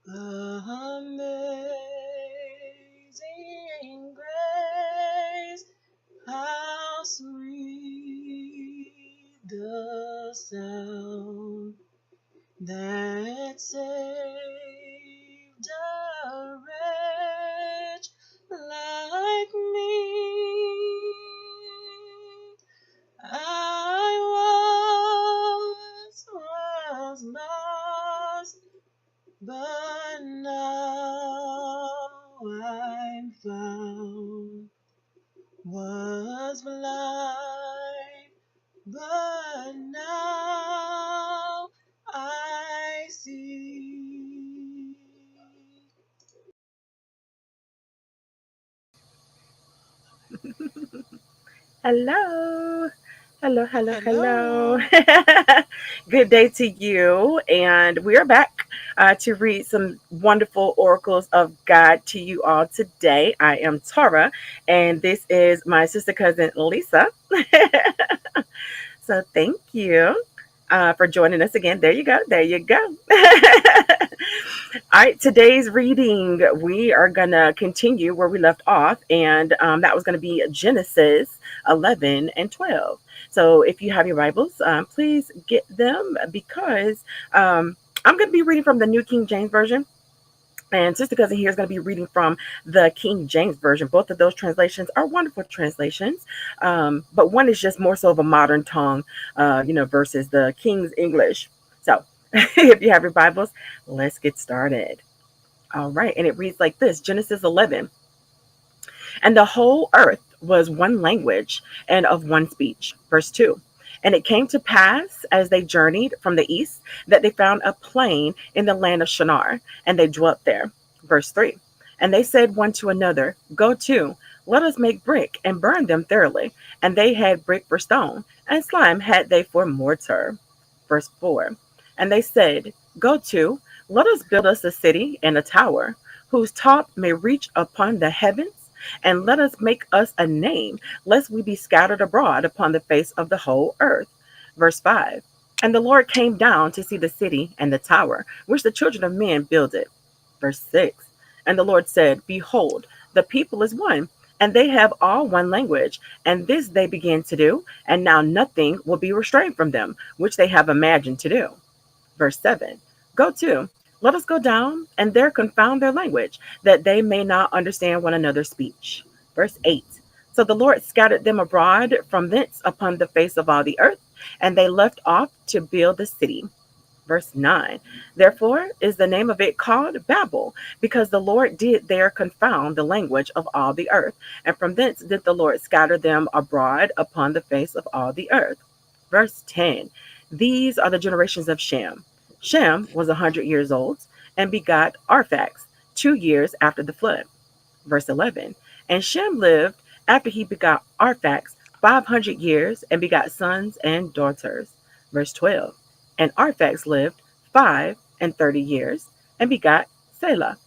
Amazing grace, how sweet the sound that saved a wretch like me. I was lost, but now I'm found. Was blind, but now I see. Hello. Hello, hello, hello. Hello. Good day to you. And we're back to read some wonderful oracles of God to you all today. I am Tara, and this is my sister cousin Lisa. So thank you for joining us again. There you go. There you go. All right, today's reading, we are going to continue where we left off, and that was going to be Genesis 11 and 12. So if you have your Bibles, please get them because I'm going to be reading from the New King James Version. And Sister Cousin here is going to be reading from the King James Version. Both of those translations are wonderful translations, but one is just more so of a modern tongue, versus the King's English. So if you have your Bibles, let's get started. All right. And it reads like this: Genesis 11. And the whole earth was one language and of one speech. Verse 2. And it came to pass as they journeyed from the east that they found a plain in the land of Shinar, and they dwelt there. Verse 3. And they said one to another, Go to, let us make brick and burn them thoroughly. And they had brick for stone, and slime had they for mortar. Verse 4. And they said, Go to, let us build us a city and a tower, whose top may reach upon the heavens, and let us make us a name, lest we be scattered abroad upon the face of the whole earth. Verse 5. And the Lord came down to see the city and the tower, which the children of men builded. Verse 6. And the Lord said, Behold, the people is one, and they have all one language, and this they begin to do, and now nothing will be restrained from them, which they have imagined to do. Verse 7. Go to, let us go down, and there confound their language, that they may not understand one another's speech. Verse 8. So the Lord scattered them abroad from thence upon the face of all the earth, and they left off to build the city. Verse 9. Therefore is the name of it called Babel, because the Lord did there confound the language of all the earth, and from thence did the Lord scatter them abroad upon the face of all the earth. Verse 10. These are the generations of Shem. Shem was 100 years old and begot Arphax 2 years after the flood. Verse 11. And Shem lived after he begot Arphax 500 years and begot sons and daughters. Verse 12. And Arphax lived 530 years and begot Selah.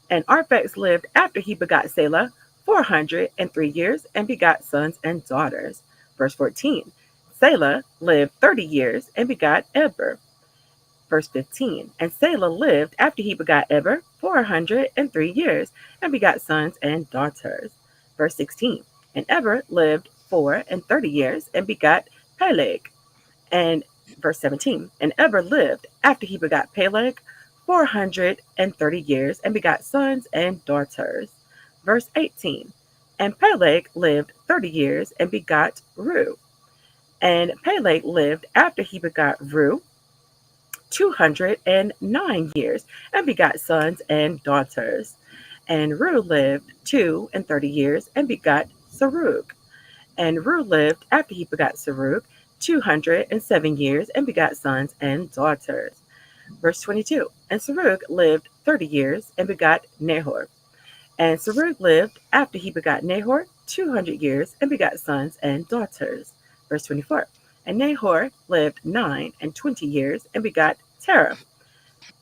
And Arphax lived after he begot Selah 403 years and begot sons and daughters. Verse 14. Selah lived 30 years and begot Eber. Verse 15. And Selah lived after he begot Eber 403 years and begot sons and daughters. Verse 16. And Eber lived 430 years and begot Peleg. And verse 17. And Eber lived after he begot Peleg 430 years and begot sons and daughters. Verse 18. And Peleg lived 30 years and begot Ru. And Peleg lived after he begot Ru 209 years and begot sons and daughters. And Ru lived 230 years and begot Sarug. And Ru lived after he begot Sarug 207 years and begot sons and daughters. Verse 22. And Sarug lived 30 years and begot Nahor. And Sarug lived after he begot Nahor 200 years and begot sons and daughters. Verse 24. And Nahor lived 29 years and begot Terah.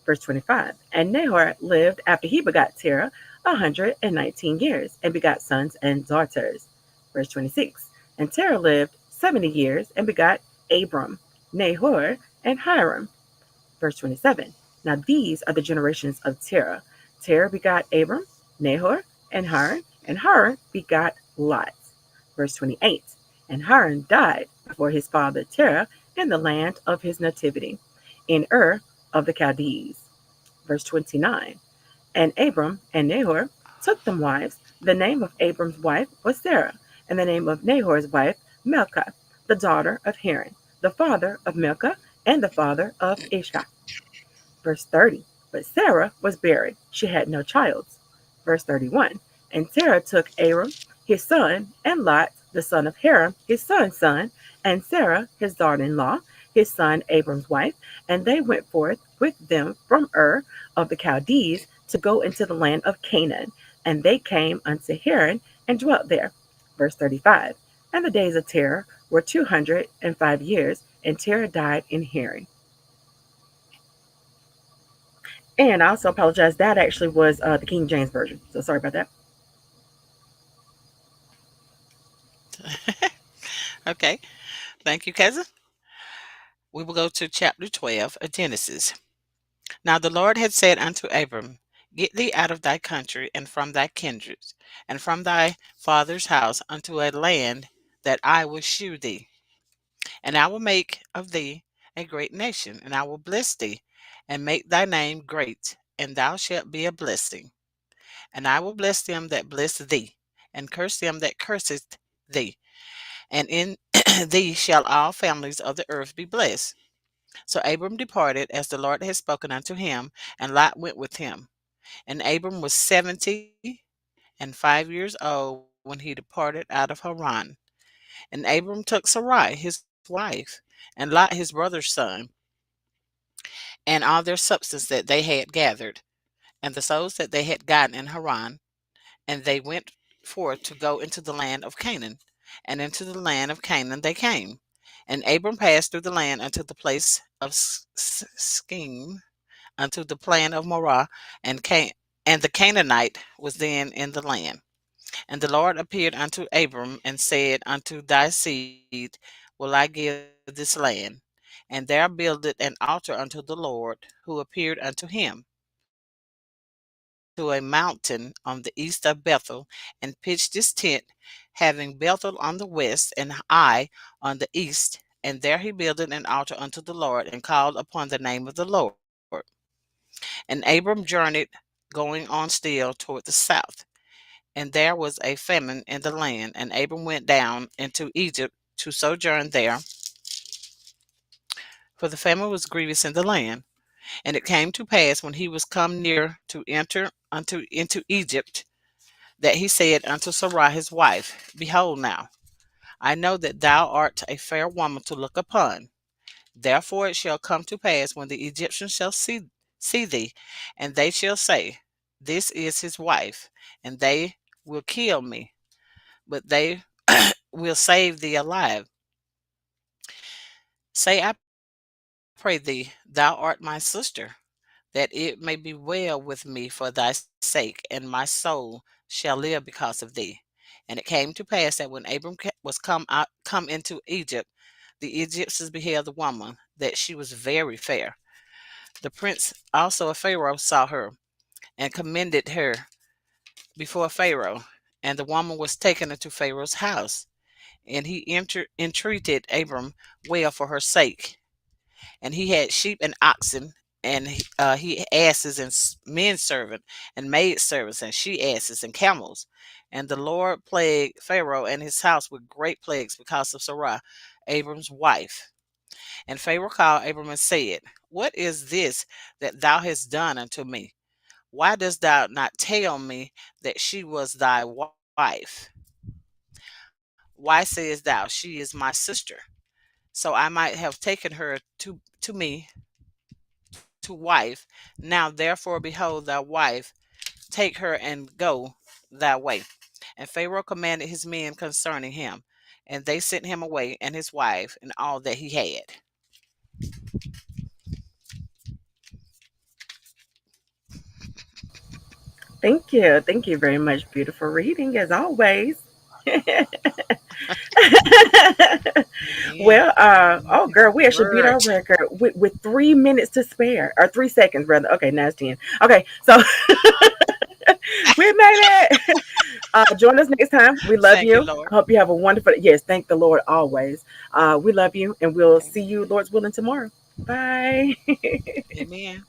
Verse 25. And Nahor lived after he begot Terah 119 years and begot sons and daughters. Verse 26. And Terah lived 70 years and begot Abram, Nahor, and Hiram. Verse 27. Now these are the generations of Terah. Terah begot Abram, Nahor, and Haran, and Haran begot Lot. Verse 28. And Haran died before his father Terah in the land of his nativity, in Ur of the Chaldees. Verse 29. And Abram and Nahor took them wives. The name of Abram's wife was Sarah, and the name of Nahor's wife Milcah, the daughter of Haran, the father of Milcah, and the father of Ishah. Verse 30. But Sarah was barren, she had no child. Verse 31. And Sarah took Abram, his son, and Lot, the son of Haran, his son's son, and Sarah, his daughter in law, his son Abram's wife, and they went forth with them from Ur of the Chaldees to go into the land of Canaan. And they came unto Haran and dwelt there. Verse 35. And the days of Terah were 205 years, and Terah died in Haran. And I also apologize. That actually was the King James version. So sorry about that. Okay. Thank you, cousin. We will go to chapter 12 of Genesis. Now the Lord had said unto Abram, Get thee out of thy country, and from thy kindred, and from thy father's house, unto a land that I will shew thee. And I will make of thee a great nation, and I will bless thee, and make thy name great, and thou shalt be a blessing. And I will bless them that bless thee, and curse them that curseth thee. And in thee shall all families of the earth be blessed. So Abram departed as the Lord had spoken unto him, and Lot went with him. And Abram was 70 and 5 years old when he departed out of Haran. And Abram took Sarai his wife, and Lot his brother's son, and all their substance that they had gathered, and the souls that they had gotten in Haran, and they went forth to go into the land of Canaan. And into the land of Canaan they came. And Abram passed through the land unto the place of Scheme, unto the plain of Morah, and the Canaanite was then in the land. And the Lord appeared unto Abram and said, Unto thy seed will I give this land. And there builded an altar unto the Lord, who appeared unto him. And Abram went unto a mountain on the east of Bethel, and pitched his tent, having Bethel on the west, and Ai on the east. And there he builded an altar unto the Lord, and called upon the name of the Lord. And Abram journeyed, going on still toward the south. And there was a famine in the land, and Abram went down into Egypt to sojourn there, for the famine was grievous in the land. And it came to pass, when he was come near to enter into Egypt, that he said unto Sarai his wife, Behold now, I know that thou art a fair woman to look upon. Therefore it shall come to pass, when the Egyptians shall see thee, and they shall say, This is his wife, and they will kill me, but they will save thee alive. Say, I pray thee, thou art my sister, that it may be well with me for thy sake, and my soul shall live because of thee. And it came to pass that when Abram was come into Egypt, the Egyptians beheld the woman, that she was very fair. The prince also of Pharaoh saw her, and commended her before Pharaoh. And the woman was taken into Pharaoh's house, and he entreated Abram well for her sake. And he had sheep and oxen, and he asses and men servant, and maid servants, and she asses and camels. And the Lord plagued Pharaoh and his house with great plagues because of Sarai, Abram's wife. And Pharaoh called Abram and said, What is this that thou hast done unto me? Why dost thou not tell me that she was thy wife? Why sayest thou, She is my sister? So I might have taken her to me to wife. Now therefore, behold, thy wife, take her and go thy way. And Pharaoh commanded his men concerning him, and they sent him away, and his wife, and all that he had. Thank you. Thank you very much. Beautiful reading as always. Well, Amen. oh girl, we actually beat our Word. record with 3 minutes to spare, or 3 seconds rather. Okay, now it's 10. Okay, so we made it. Join us next time. We love Thank you, you. Lord. Hope you have a wonderful. Yes, thank the Lord always. We love you, and we'll see you, Amen. Lord's willing, tomorrow. Bye. Amen.